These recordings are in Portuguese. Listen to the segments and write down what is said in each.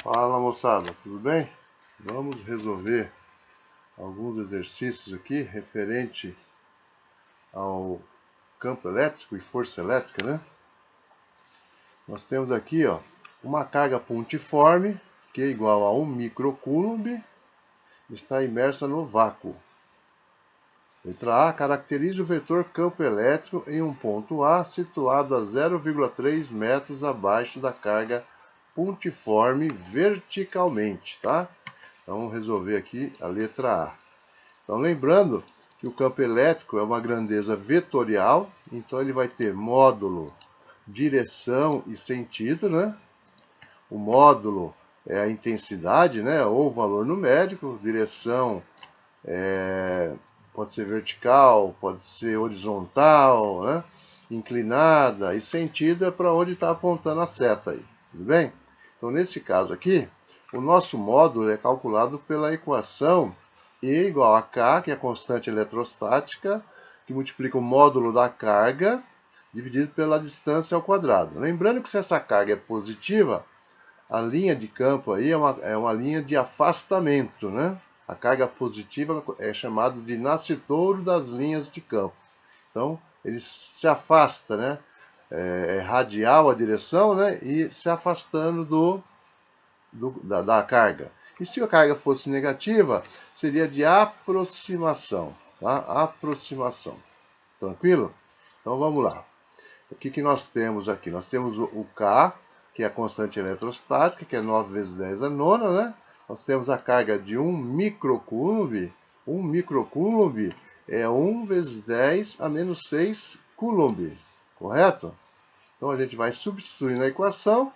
Fala moçada, tudo bem? Vamos resolver alguns exercícios aqui referente ao campo elétrico e força elétrica, né? Nós temos aqui, ó, uma carga pontiforme que é igual a 1 microcoulomb, está imersa no vácuo. Letra A, caracterize o vetor campo elétrico em um ponto A situado a 0,3 metros abaixo da carga pontiforme verticalmente, tá? Então, vamos resolver aqui a letra A. Então, lembrando que o campo elétrico é uma grandeza vetorial, então ele vai ter módulo, direção e sentido, né? O módulo é a intensidade, né? Ou valor numérico, direção pode ser vertical, pode ser horizontal, né? Inclinada, e sentido é para onde está apontando a seta aí, tudo bem? Então, nesse caso aqui, o nosso módulo é calculado pela equação E igual a K, que é a constante eletrostática, que multiplica o módulo da carga dividido pela distância ao quadrado. Lembrando que se essa carga é positiva, a linha de campo aí é uma linha de afastamento, né? A carga positiva é chamada de nascitouro das linhas de campo. Então, ele se afasta, né? É radial a direção, né? E se afastando da carga. E se a carga fosse negativa, seria de aproximação, tá? Aproximação. Tranquilo? Então, vamos lá. O que nós temos aqui? Nós temos o K, que é a constante eletrostática, que é 9 vezes 10 a nona, né? Nós temos a carga de 1 microcoulomb. 1 microcoulomb é 1 vezes 10 a menos 6 coulomb, correto? Então a gente vai substituir na equação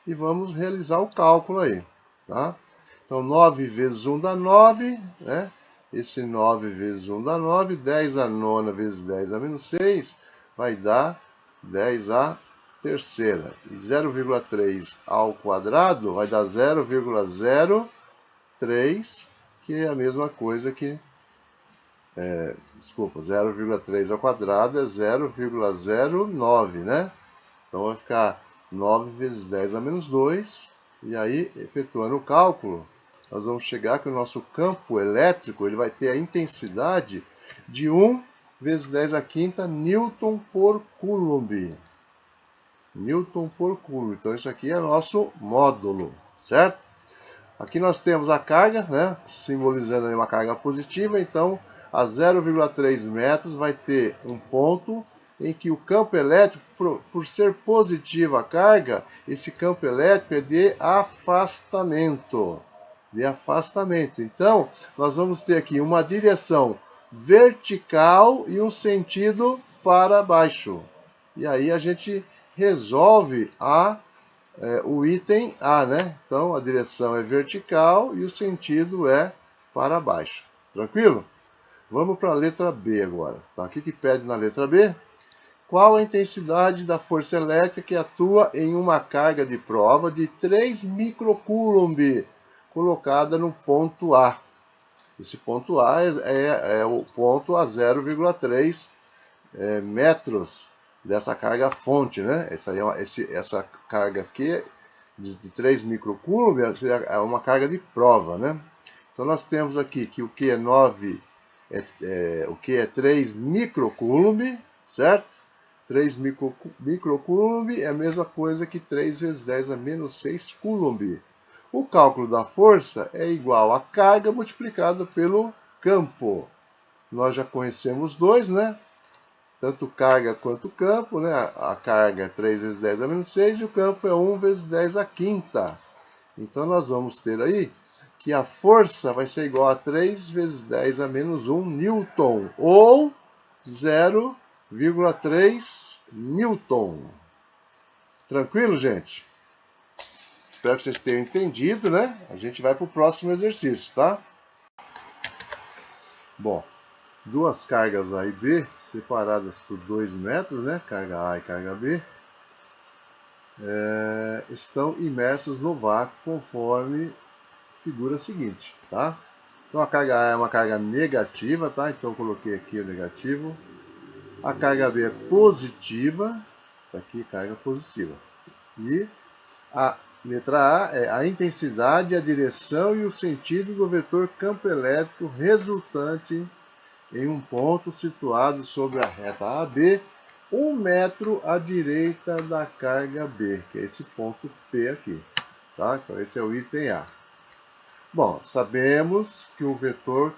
e vamos realizar o cálculo aí, tá? Então 9 vezes 1 dá 9, né? Esse 9 vezes 1 dá 9, 10 a nona vezes 10 a menos 6 vai dar 10 a terceira. E 0,3 ao quadrado vai dar 0,03, que é a mesma coisa que... desculpa, 0,3 ao quadrado é 0,09, né? Então vai ficar 9 vezes 10 a menos 2. E aí, efetuando o cálculo, nós vamos chegar que o nosso campo elétrico ele vai ter a intensidade de 1 vezes 10 a quinta Newton por Coulomb. Newton por Coulomb. Então, isso aqui é nosso módulo, certo? Aqui nós temos a carga, né? Simbolizando aí uma carga positiva. Então, a 0,3 metros vai ter um ponto em que o campo elétrico, por ser positiva a carga, esse campo elétrico é de afastamento. De afastamento. Então, nós vamos ter aqui uma direção vertical e um sentido para baixo. E aí a gente resolve o item A, né? Então, a direção é vertical e o sentido é para baixo. Tranquilo? Vamos para a letra B agora. Então, o que pede na letra B? Qual a intensidade da força elétrica que atua em uma carga de prova de 3 microcoulomb colocada no ponto A? Esse ponto A é o ponto a 0,3 metros dessa carga fonte, né? Essa carga aqui de 3 microcoulomb é uma carga de prova, né? Então nós temos aqui que o Q é 9, o Q é 3 microcoulomb, certo? 3 microcoulomb é a mesma coisa que 3 vezes 10 a menos 6 coulomb. O cálculo da força é igual a carga multiplicada pelo campo. Nós já conhecemos dois, né? Tanto carga quanto campo, né? A carga é 3 vezes 10 a menos 6 e o campo é 1 vezes 10 a quinta. Então, nós vamos ter aí que a força vai ser igual a 3 vezes 10 a menos 1 newton, ou 0,3 newton. Tranquilo, gente? Espero que vocês tenham entendido, né? A gente vai para o próximo exercício, tá? Bom, duas cargas A e B, separadas por 2 metros, né? Carga A e carga B, estão imersas no vácuo conforme figura seguinte, tá? Então a carga A é uma carga negativa, tá? Então eu coloquei aqui o negativo. A carga B é positiva, tá aqui carga positiva. E a Letra A é a intensidade, a direção e o sentido do vetor campo elétrico resultante em um ponto situado sobre a reta AB, 1 metro à direita da carga B, que é esse ponto P aqui. Tá? Então esse é o item A. Bom, sabemos que o vetor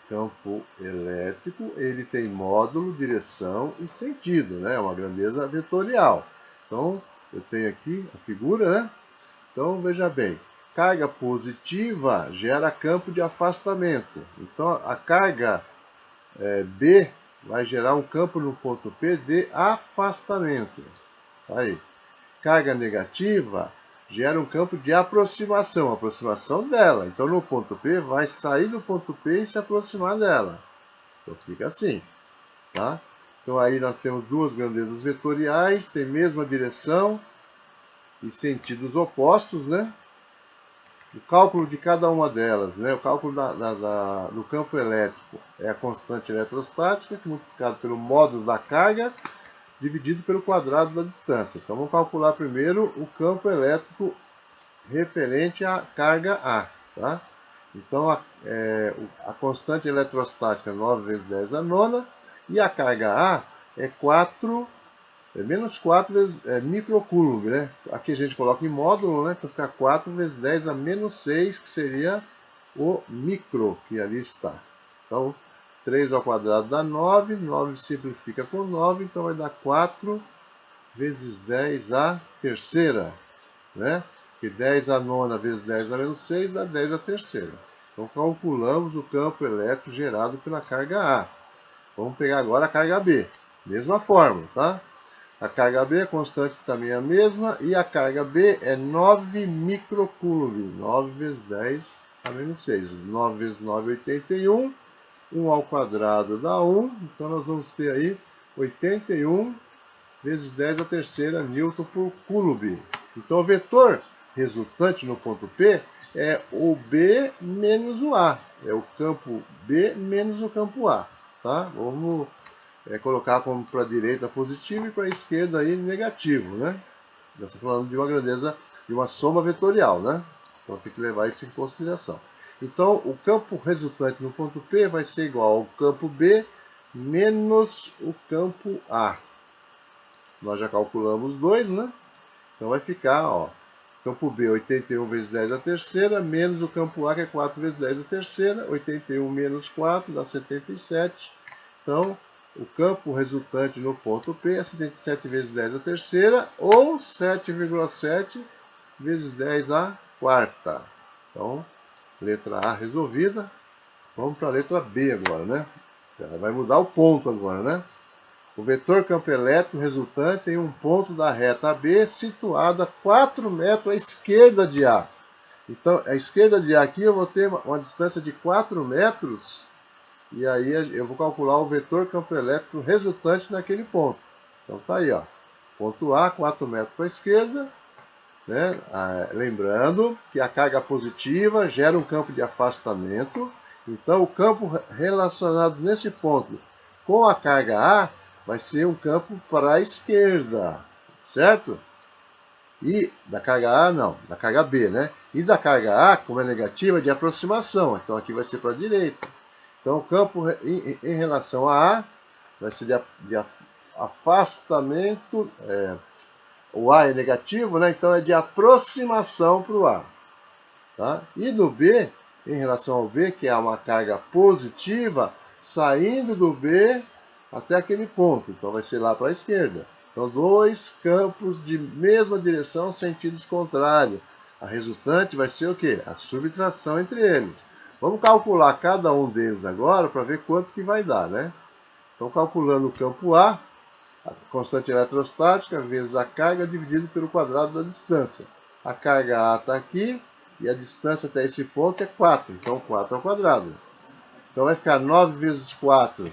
campo elétrico ele tem módulo, direção e sentido, né? É uma grandeza vetorial. Então eu tenho aqui a figura, né? Então, veja bem, carga positiva gera campo de afastamento. Então, a carga B vai gerar um campo no ponto P de afastamento. Aí, carga negativa gera um campo de aproximação, aproximação dela. Então, no ponto P, vai sair do ponto P e se aproximar dela. Então, fica assim, tá? Então, aí nós temos duas grandezas vetoriais, tem mesma direção e sentidos opostos, né? O cálculo de cada uma delas, né? O cálculo do campo elétrico é a constante eletrostática, que é multiplicado pelo módulo da carga, dividido pelo quadrado da distância. Então, vamos calcular primeiro o campo elétrico referente à carga A. Tá? Então, a constante eletrostática é 9 vezes 10 a nona, e a carga A é 4... menos 4 vezes microcoulomb, né? Aqui a gente coloca em módulo, né? Então fica 4 vezes 10 a menos 6, que seria o micro, que ali está. Então, 3 ao quadrado dá 9, 9 simplifica com 9, então vai dar 4 vezes 10 a terceira, né? Porque 10 a nona vezes 10 a menos 6 dá 10 a terceira. Então, calculamos o campo elétrico gerado pela carga A. Vamos pegar agora a carga B. Mesma fórmula, tá? A carga B, a constante também é a mesma, e a carga B é 9 microcoulomb, 9 vezes 10 a menos 6. 9 vezes 9 é 81, 1 ao quadrado dá 1, então nós vamos ter aí 81 vezes 10 a terceira Newton por coulomb. Então o vetor resultante no ponto P é o B menos o A, é o campo B menos o campo A. Tá? Vamos colocar como para a direita positivo e para a esquerda aí negativo, né? Nós estamos falando de uma grandeza, de uma soma vetorial, né? Então tem que levar isso em consideração. Então o campo resultante no ponto P vai ser igual ao campo B menos o campo A. Nós já calculamos 2, né? Então vai ficar, ó, campo B 81 vezes 10 a terceira, menos o campo A que é 4 vezes 10 a terceira, 81 menos 4 dá 77. Então, o campo resultante no ponto P é 77 vezes 10 a terceira, ou 7,7 vezes 10 a quarta. Então, letra A resolvida. Vamos para a letra B agora, né? Vai mudar o ponto agora, né? O vetor campo elétrico resultante em um ponto da reta AB situado a 4 metros à esquerda de A. Então, à esquerda de A aqui eu vou ter uma distância de 4 metros. E aí eu vou calcular o vetor campo elétrico resultante naquele ponto. Então tá aí, ó. Ponto A, 4 metros para a esquerda. Né? Lembrando que a carga positiva gera um campo de afastamento. Então o campo relacionado nesse ponto com a carga A vai ser um campo para a esquerda. Certo? E da carga A, não, da carga B, né? E da carga A, como é negativa, é de aproximação. Então aqui vai ser para a direita. Então, o campo em relação a A vai ser de afastamento. O A é negativo, né? Então é de aproximação para o A. Tá? E do B, em relação ao B, que é uma carga positiva, saindo do B até aquele ponto. Então vai ser lá para a esquerda. Então, dois campos de mesma direção, sentidos contrários. A resultante vai ser o quê? A subtração entre eles. Vamos calcular cada um deles agora para ver quanto que vai dar, né? Então, calculando o campo A, a constante eletrostática vezes a carga dividido pelo quadrado da distância. A carga A está aqui e a distância até esse ponto é 4. Então, 4 ao quadrado. Então, vai ficar 9 vezes 4.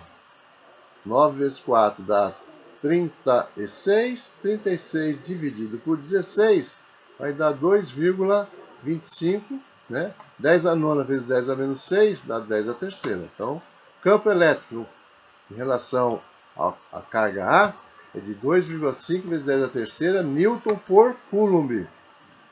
9 vezes 4 dá 36. 36 dividido por 16 vai dar 2,25, né? 10 a nona vezes 10 a menos 6 dá 10 a terceira. Então, campo elétrico em relação à carga A é de 2,5 vezes 10 a terceira Newton por Coulomb.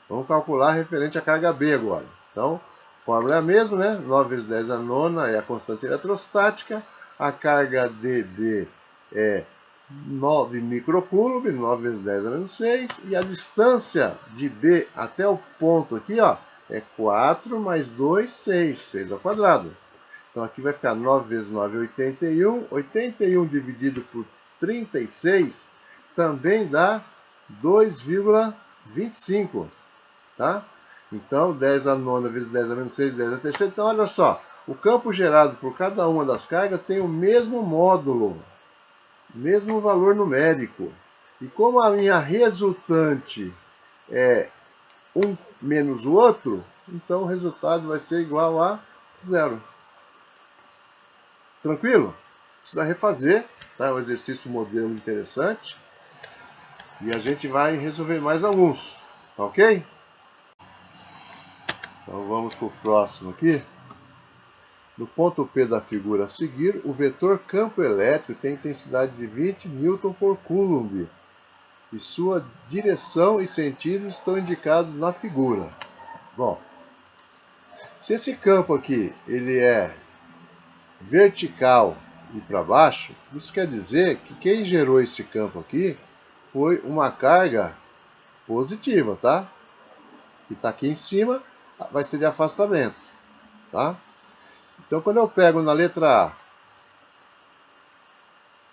Vamos calcular referente à carga B agora. Então, a fórmula é a mesma, né? 9 vezes 10 a nona é a constante eletrostática. A carga dB é 9 microcoulomb, 9 vezes 10 a menos 6. E a distância de B até o ponto aqui, ó, é 4 mais 2, 6. 6 ao quadrado. Então aqui vai ficar 9 vezes 9, 81. 81 dividido por 36 também dá 2,25. Tá? Então 10 a nona vezes 10 a menos 6, 10 a terceira. Então olha só, o campo gerado por cada uma das cargas tem o mesmo módulo, mesmo valor numérico. E como a minha resultante é um menos o outro, então o resultado vai ser igual a 0. Tranquilo? Precisa refazer, tá? Um exercício modelo interessante. E a gente vai resolver mais alguns, tá ok? Então vamos para o próximo aqui. No ponto P da figura a seguir, o vetor campo elétrico tem intensidade de 20 Newton por Coulomb e sua direção e sentido estão indicados na figura. Bom, se esse campo aqui ele é vertical e para baixo, isso quer dizer que quem gerou esse campo aqui foi uma carga positiva, tá? Que está aqui em cima vai ser de afastamento, tá? Então quando eu pego na letra A,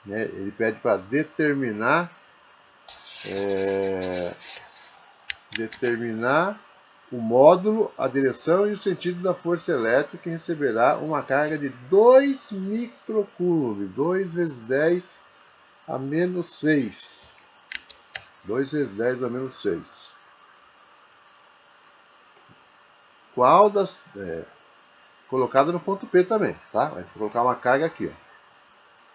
né, ele pede para determinar o módulo, a direção e o sentido da força elétrica que receberá uma carga de 2 microcoulomb, 2 vezes 10 a menos 6. 2 vezes 10 a menos 6. Qual das... colocada no ponto P também, tá? A gente vai colocar uma carga aqui, ó,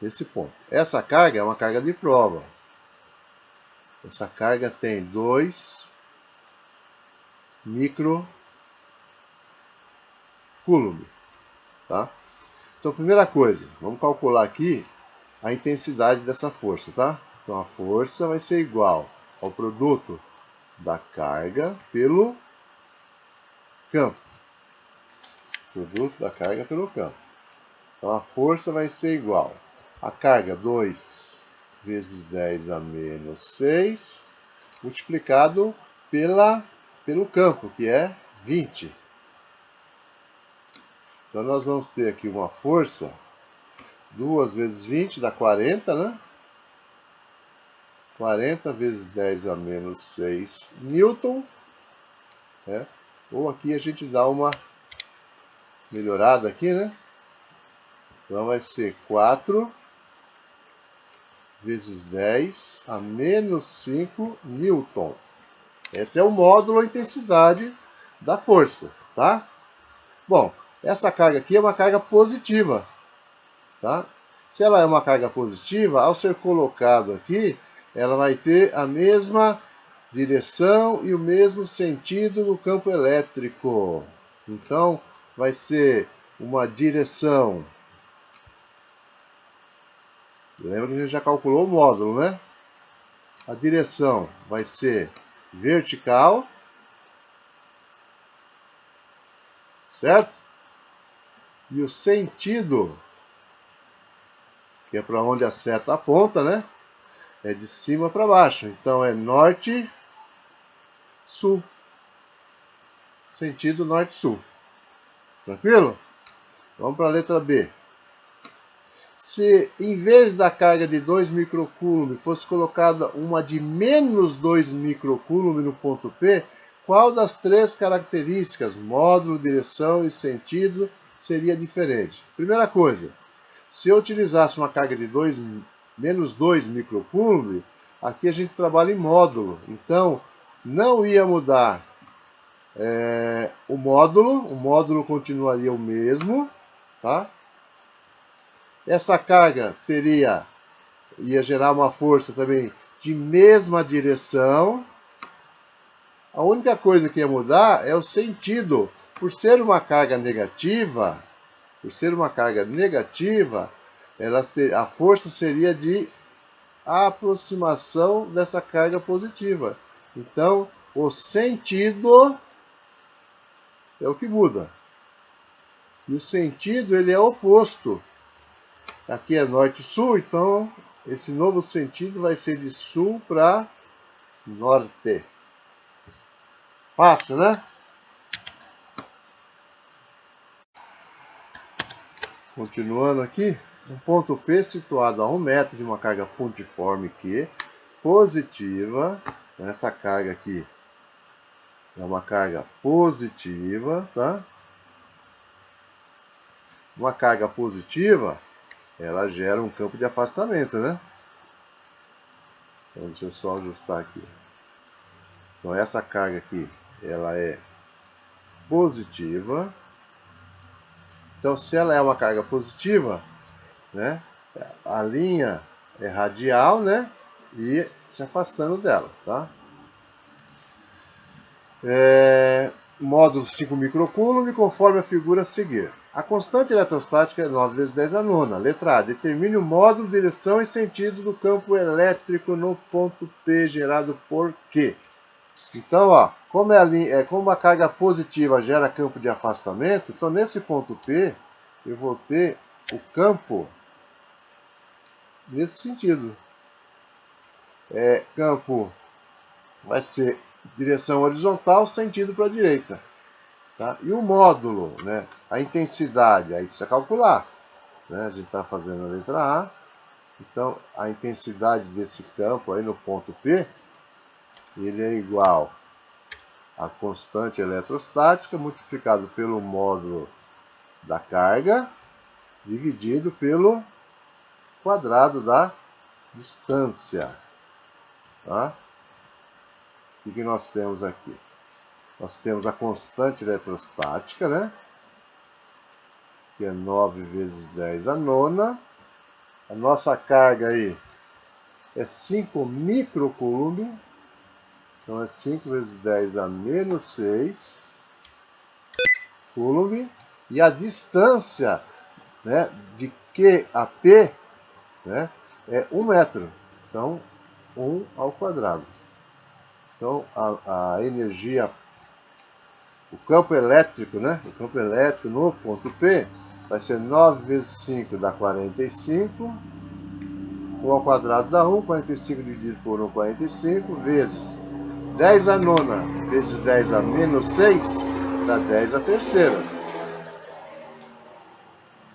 nesse ponto. Essa carga é uma carga de prova. Essa carga tem 2 microcoulomb, tá? Então, primeira coisa, vamos calcular aqui a intensidade dessa força, tá? Então, a força vai ser igual ao produto da carga pelo campo. Produto da carga pelo campo. Então, a força vai ser igual a carga 2 vezes 10 a menos 6, multiplicado pelo campo, que é 20. Então, nós vamos ter aqui uma força, 2 vezes 20 dá 40, né? 40 vezes 10 a menos 6 newton. Né? Ou aqui a gente dá uma melhorada aqui, né? Então vai ser 4 vezes 10 a menos 5 newton. Esse é o módulo, a intensidade da força, tá? Bom, essa carga aqui é uma carga positiva, tá? Se ela é uma carga positiva, ao ser colocado aqui, ela vai ter a mesma direção e o mesmo sentido do campo elétrico. Então, vai ser uma direção. Lembra que a gente já calculou o módulo, né? A direção vai ser vertical, certo? E o sentido, que é para onde a seta aponta, né? É de cima para baixo. Então é norte, sul. Sentido norte-sul. Tranquilo? Vamos para a letra B. Se em vez da carga de 2 microcoulomb fosse colocada uma de menos 2 microcoulomb no ponto P, qual das três características, módulo, direção e sentido, seria diferente? Primeira coisa, se eu utilizasse uma carga de menos 2 microcoulomb, aqui a gente trabalha em módulo, então não ia mudar o módulo continuaria o mesmo, tá? Essa carga ia gerar uma força também de mesma direção. A única coisa que ia mudar é o sentido. Por ser uma carga negativa, a força seria de aproximação dessa carga positiva. Então, o sentido é o que muda. E o sentido ele é oposto. Aqui é norte e sul, então esse novo sentido vai ser de sul para norte. Fácil, né? Continuando aqui, um ponto P situado a 1 metro de uma carga pontiforme Q, positiva. Então essa carga aqui é uma carga positiva, tá? Uma carga positiva, ela gera um campo de afastamento, né? Então deixa eu só ajustar aqui. Então essa carga aqui, ela é positiva. Então se ela é uma carga positiva, né? A linha é radial, né? E se afastando dela, tá? Módulo 5 microcoulomb, conforme a figura a seguir. A constante eletrostática é 9 vezes 10 a nona. Letra A. Determine o módulo, direção e sentido do campo elétrico no ponto P gerado por Q. Então, ó, como a carga positiva gera campo de afastamento, então nesse ponto P eu vou ter o campo nesse sentido. Campo vai ser direção horizontal, sentido para a direita. Tá? E o módulo, né? A intensidade, aí precisa calcular. Né? A gente está fazendo a letra A. Então, a intensidade desse campo aí no ponto P, ele é igual a constante eletrostática multiplicado pelo módulo da carga, dividido pelo quadrado da distância. Tá? O que nós temos aqui? Nós temos a constante eletrostática, né? Que é 9 vezes 10 a nona. A nossa carga aí é 5 microcoulomb. Então é 5 vezes 10 a menos 6 coulomb. E a distância, né, de Q a P, né, é 1 metro. Então, 1 ao quadrado. Então, a energia, o campo elétrico, né, o campo elétrico no ponto P vai ser 9 vezes 5 dá 45. 1 ao quadrado dá 1. 45 dividido por 1, 45. Vezes 10 a nona vezes 10 a menos 6 dá 10 a terceira.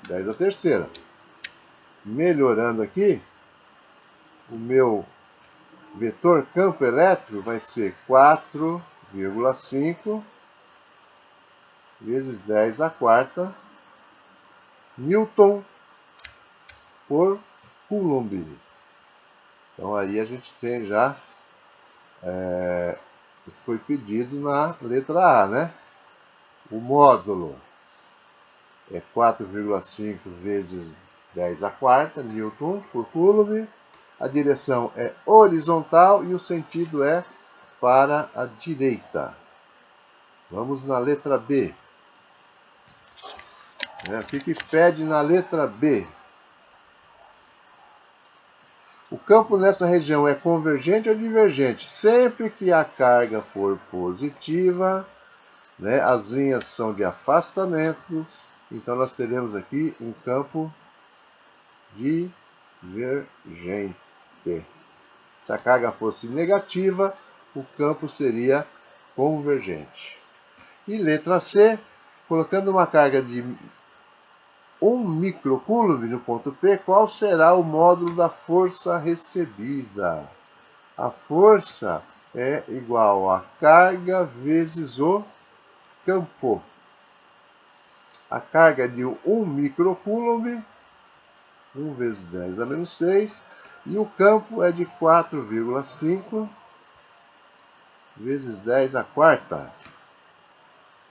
10 a terceira. Melhorando aqui, o meu vetor campo elétrico vai ser 4,5 vezes 10 a quarta Newton por Coulomb. Então aí a gente tem já o que foi pedido na letra A, né? O módulo é 4,5 vezes 10 a quarta Newton por Coulomb. A direção é horizontal e o sentido é para a direita. Vamos na letra B. O que pede na letra B? O campo nessa região é convergente ou divergente? Sempre que a carga for positiva, né, as linhas são de afastamentos, então nós teremos aqui um campo divergente. Se a carga fosse negativa, o campo seria convergente. E letra C, colocando uma carga de 1 microcoulomb no ponto P, qual será o módulo da força recebida? A força é igual a carga vezes o campo. A carga de 1 microcoulomb, 1 vezes 10 a menos 6, e o campo é de 4,5 vezes 10 a quarta.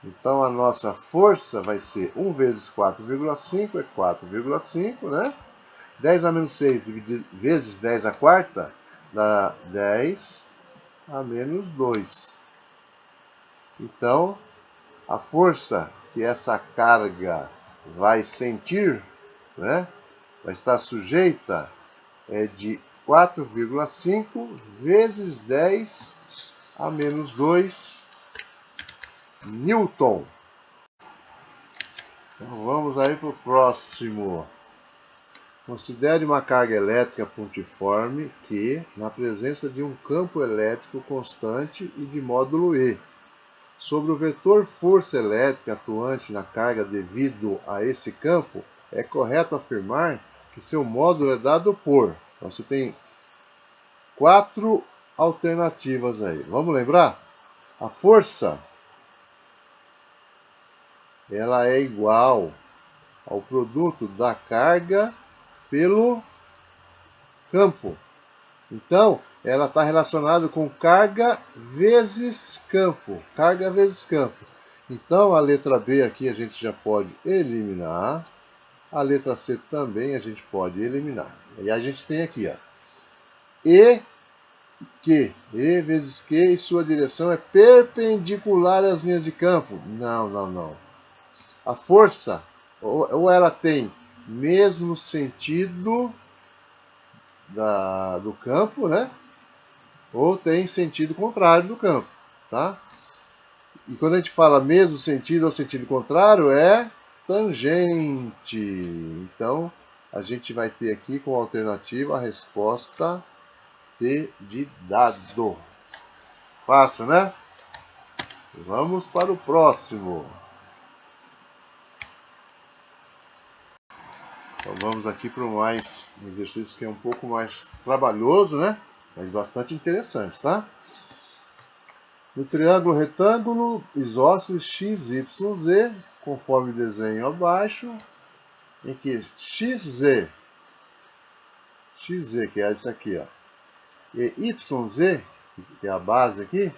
Então a nossa força vai ser 1 vezes 4,5 é 4,5, né? 10 a menos 6 vezes 10 a quarta dá 10 a menos 2. Então, a força que essa carga vai sentir, né, vai estar sujeita, é de 4,5 vezes 10 a menos 2 Newton. Então vamos aí para o próximo. Considere uma carga elétrica pontiforme que, na presença de um campo elétrico constante e de módulo E, sobre o vetor força elétrica atuante na carga devido a esse campo, é correto afirmar que seu módulo é dado por... Então você tem 4 alternativas aí. Vamos lembrar? A força, ela é igual ao produto da carga pelo campo. Então, ela está relacionada com carga vezes campo. Carga vezes campo. Então, a letra B aqui a gente já pode eliminar. A letra C também a gente pode eliminar. E a gente tem aqui, ó, E vezes Q e sua direção é perpendicular às linhas de campo. Não. A força, ou ela tem mesmo sentido do campo, né? Ou tem sentido contrário do campo, tá? E quando a gente fala mesmo sentido ou sentido contrário, é tangente. Então, a gente vai ter aqui como alternativa a resposta T de dado. Fácil, né? Vamos para o próximo. Então vamos aqui para um exercício que é um pouco mais trabalhoso, né? Mas bastante interessante, tá? No triângulo retângulo isósceles XYZ, conforme o desenho abaixo, em que XZ, que é isso aqui, ó, e YZ, que é a base aqui,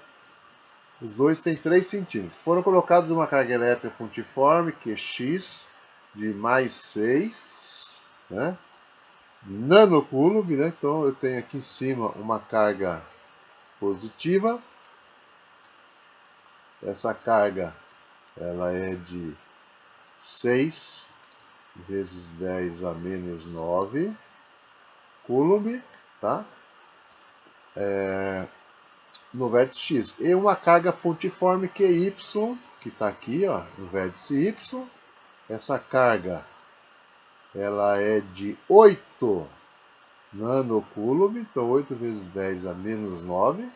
os dois têm 3 centímetros. Foram colocados uma carga elétrica pontiforme, QX, de mais 6, né? Nanocoulomb, né? Então eu tenho aqui em cima uma carga positiva. Essa carga, ela é de 6 vezes 10 a menos 9 Coulomb, tá? No vértice X. E uma carga pontiforme QY, que está aqui, ó, no vértice Y. Essa carga, ela é de 8 nanocoulomb, então 8 vezes 10 a menos 9.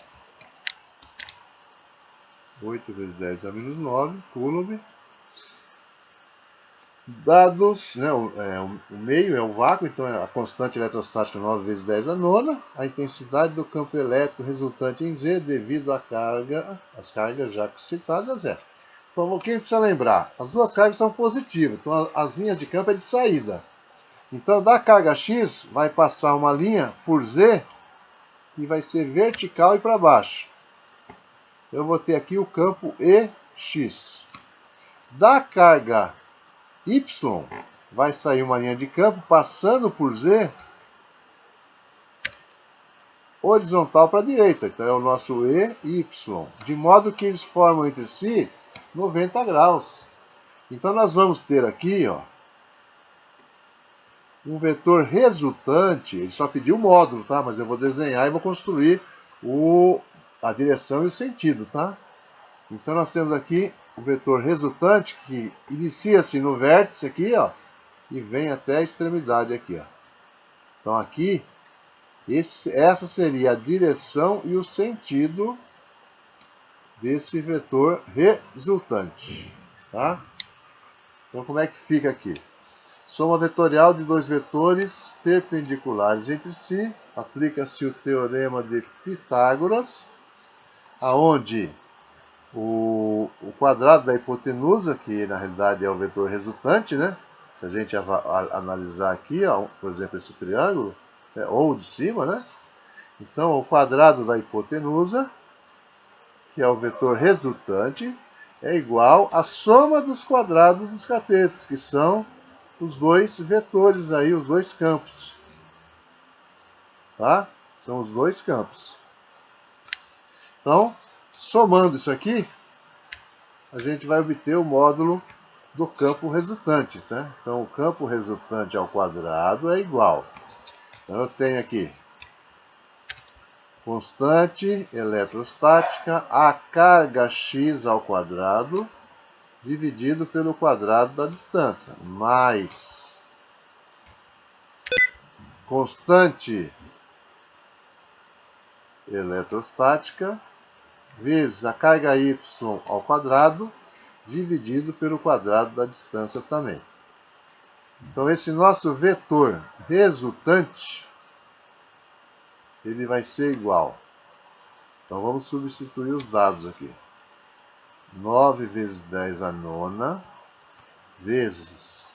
8 vezes 10 a menos 9 Coulomb. Dados, né, o meio é o vácuo, então a constante eletrostática 9 vezes 10 a nona. A intensidade do campo elétrico resultante em Z devido à carga, as cargas já citadas é. Então o que a gente precisa lembrar? As duas cargas são positivas, então as linhas de campo é de saída. Então da carga X vai passar uma linha por Z e vai ser vertical e para baixo. Eu vou ter aqui o campo EX. Da carga Y vai sair uma linha de campo passando por Z horizontal para a direita. Então é o nosso EY. De modo que eles formam entre si 90 graus. Então nós vamos ter aqui, ó, um vetor resultante. Ele só pediu o módulo, tá? Mas eu vou desenhar e vou construir a direção e o sentido, tá? Então nós temos aqui o vetor resultante que inicia-se no vértice aqui, ó, e vem até a extremidade aqui, ó. Então aqui, essa seria a direção e o sentido desse vetor resultante, tá? Então como é que fica aqui? Soma vetorial de dois vetores perpendiculares entre si, aplica-se o teorema de Pitágoras, aonde o quadrado da hipotenusa, que na realidade é o vetor resultante, né? Se a gente analisar aqui, ó, por exemplo, esse triângulo, né, ou de cima, né? Então, o quadrado da hipotenusa, que é o vetor resultante, é igual à soma dos quadrados dos catetos, que são os dois vetores aí, os dois campos. Tá? São os dois campos. Então, somando isso aqui, a gente vai obter o módulo do campo resultante, tá? Então, o campo resultante ao quadrado é igual. Então, eu tenho aqui Constante eletrostática, a carga x ao quadrado, dividido pelo quadrado da distância, mais constante eletrostática, vezes a carga y ao quadrado, dividido pelo quadrado da distância também. Então, esse nosso vetor resultante, ele vai ser igual. Então, vamos substituir os dados aqui. 9 vezes 10 a nona, vezes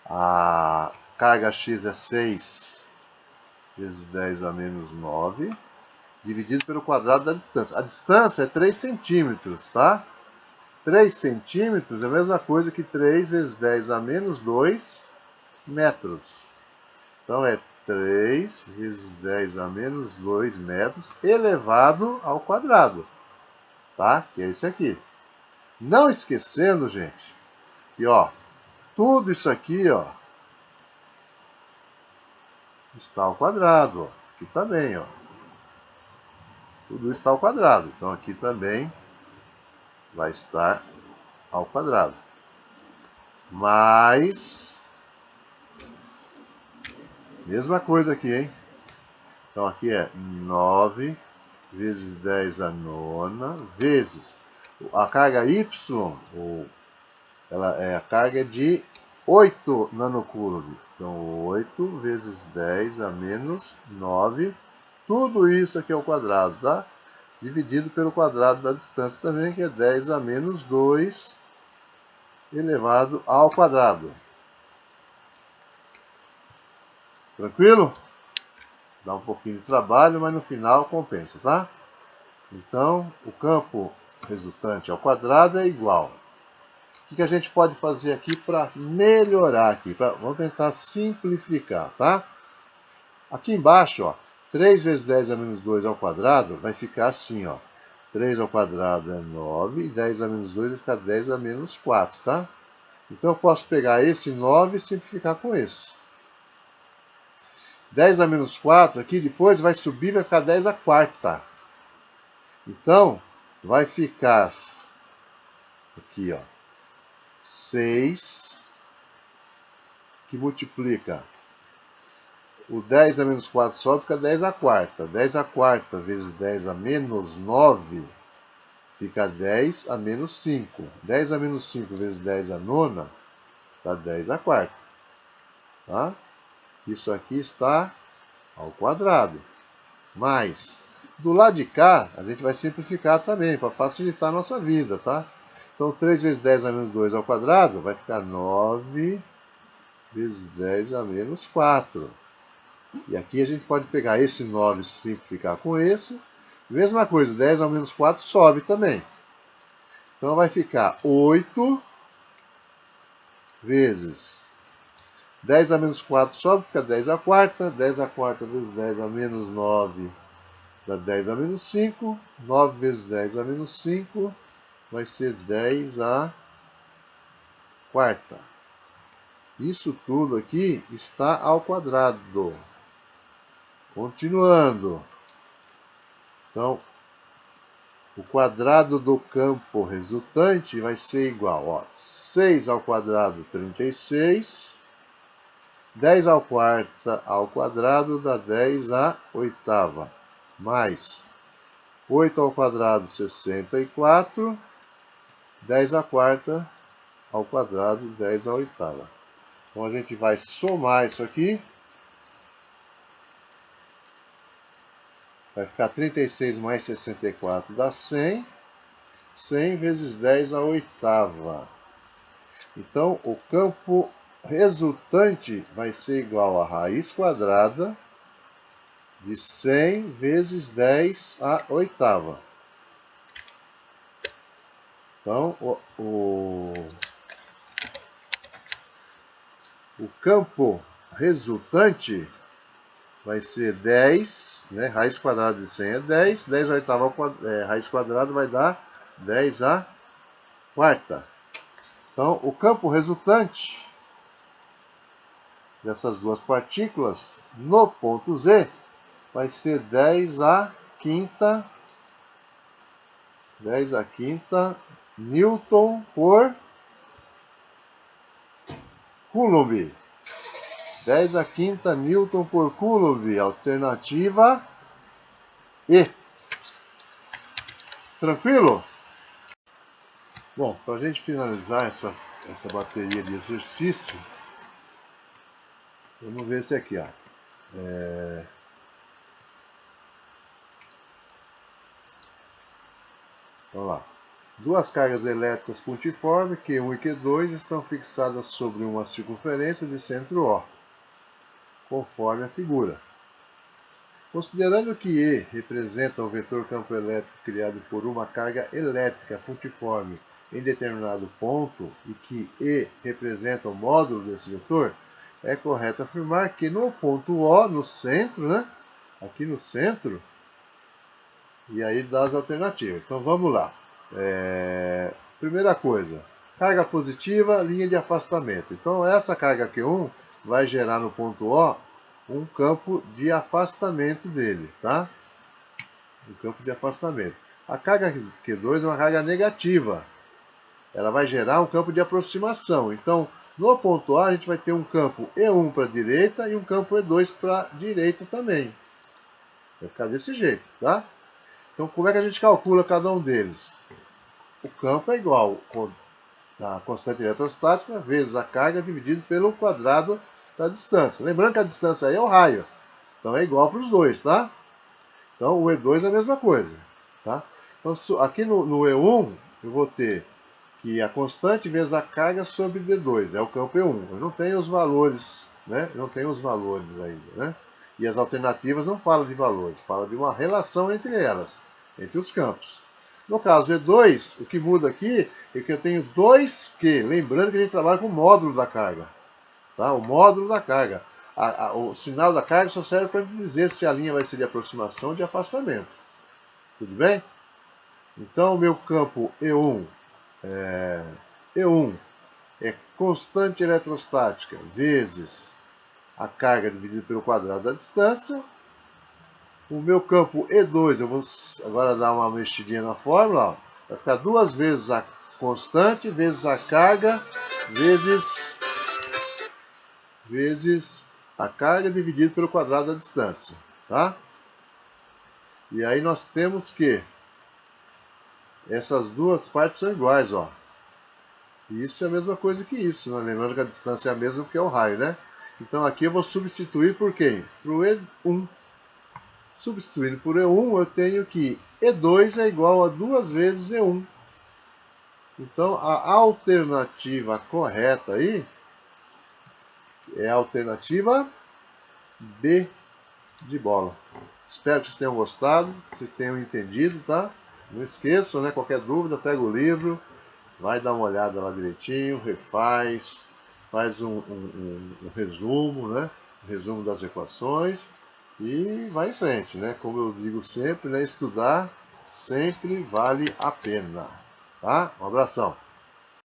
a carga x é 6 vezes 10 a menos 9, dividido pelo quadrado da distância. A distância é 3 centímetros, tá? 3 centímetros é a mesma coisa que 3 vezes 10 a menos 2 metros. Então, é 3 vezes 10 a menos 2 metros elevado ao quadrado. Tá? Que é isso aqui. Não esquecendo, gente, e ó, tudo isso aqui, ó, está ao quadrado. Ó. Aqui também, ó. Tudo está ao quadrado. Então, aqui também vai estar ao quadrado. Mas, mesma coisa aqui, hein? Então, aqui é 9 vezes 10 a nona, vezes a carga y, a carga é de 8 nanocúlomb. Então, 8 vezes 10 a menos 9. Tudo isso aqui ao quadrado, tá? Dividido pelo quadrado da distância também, que é 10 a menos 2 elevado ao quadrado. Tranquilo? Dá um pouquinho de trabalho, mas no final compensa, tá? Então, o campo resultante ao quadrado é igual. O que a gente pode fazer aqui para melhorar aqui? Vamos tentar simplificar, tá? Aqui embaixo, ó, 3 vezes 10 a menos 2 ao quadrado vai ficar assim, ó. 3 ao quadrado é 9, e 10 a menos 2 vai ficar 10 a menos 4, tá? Então, eu posso pegar esse 9 e simplificar com esse. 10 a menos 4 aqui depois vai subir, vai ficar 10 a quarta. Então, vai ficar aqui, ó, 6, que multiplica o 10 a menos 4 sobe, fica 10 a quarta. 10 a quarta vezes 10 a menos 9 fica 10 a menos 5. 10 a menos 5 vezes 10 a nona dá 10 a quarta. Tá? Isso aqui está ao quadrado. Mas, do lado de cá, a gente vai simplificar também, para facilitar a nossa vida, tá? Então, 3 vezes 10 a menos 2 ao quadrado vai ficar 9 vezes 10 a menos 4. E aqui a gente pode pegar esse 9 e simplificar com esse. Mesma coisa, 10 a menos 4 sobe também. Então, vai ficar 8 vezes 10 a menos 4 sobe, fica 10 a quarta. 10 a quarta vezes 10 a menos 9 dá 10 a menos 5. 9 vezes 10 a menos 5 vai ser 10 a quarta. Isso tudo aqui está ao quadrado. Continuando. Então, o quadrado do campo resultante vai ser igual, ó, 6 ao quadrado, 36. 10 ao quadrado dá 10 à oitava. Mais 8 ao quadrado, 64. 10 à quarta ao quadrado, 10 à oitava. Então, a gente vai somar isso aqui. Vai ficar 36 mais 64 dá 100. 100 vezes 10 à oitava. Então, o campo resultante vai ser igual a raiz quadrada de 100 vezes 10 à oitava. Então, o campo resultante vai ser 10, né? Raiz quadrada de 100 é 10. 10 à oitava raiz quadrada vai dar 10 à quarta. Então, o campo resultante dessas duas partículas no ponto Z vai ser 10 à quinta Newton por Coulomb. 10 a quinta Newton por Coulomb. Alternativa E. Tranquilo? Bom, para a gente finalizar essa bateria de exercício, vamos ver esse aqui, ó. Vamos lá. Duas cargas elétricas pontiformes, Q1 e Q2, estão fixadas sobre uma circunferência de centro O, conforme a figura. Considerando que E representa o vetor campo elétrico criado por uma carga elétrica pontiforme em determinado ponto e que E representa o módulo desse vetor, é correto afirmar que no ponto O, no centro, né? Aqui no centro, e aí dá as alternativas. Então vamos lá. Primeira coisa, carga positiva, linha de afastamento. Então essa carga Q1 vai gerar no ponto O um campo de afastamento dele, tá? Um campo de afastamento. A carga Q2 é uma carga negativa. Ela vai gerar um campo de aproximação. Então, no ponto A, a gente vai ter um campo E1 para a direita e um campo E2 para a direita também. Vai ficar desse jeito, tá? Então, como é que a gente calcula cada um deles? O campo é igual a constante eletrostática vezes a carga dividido pelo quadrado da distância. Lembrando que a distância aí é o raio. Então, é igual para os dois, tá? Então, o E2 é a mesma coisa, tá? Então, aqui no E1, eu vou ter que a constante vezes a carga sobre D2, é o campo E1. Eu não tenho os valores, né? Eu não tenho os valores ainda, né? E as alternativas não falam de valores, falam de uma relação entre elas, entre os campos. No caso E2, o que muda aqui é que eu tenho 2Q. Lembrando que a gente trabalha com o módulo da carga, tá? O módulo da carga. O sinal da carga só serve para dizer se a linha vai ser de aproximação ou de afastamento. Tudo bem? Então, o meu campo E1 é constante eletrostática vezes a carga dividida pelo quadrado da distância. O meu campo E2, eu vou agora dar uma mexidinha na fórmula, ó. Vai ficar 2 vezes a constante vezes a carga vezes a carga dividido pelo quadrado da distância, tá? E aí nós temos que essas duas partes são iguais, ó. E isso é a mesma coisa que isso, né? Lembrando que a distância é a mesma que é o raio, né? Então aqui eu vou substituir por quem? Por E1. Substituindo por E1, eu tenho que E2 é igual a 2 vezes E1. Então a alternativa correta aí é a alternativa B de bola. Espero que vocês tenham gostado, que vocês tenham entendido, tá? Não esqueçam, né? Qualquer dúvida, pega o livro, vai dar uma olhada lá direitinho, refaz, faz um resumo, né? Um resumo das equações e vai em frente, né? Como eu digo sempre, né? Estudar sempre vale a pena, tá? Um abração.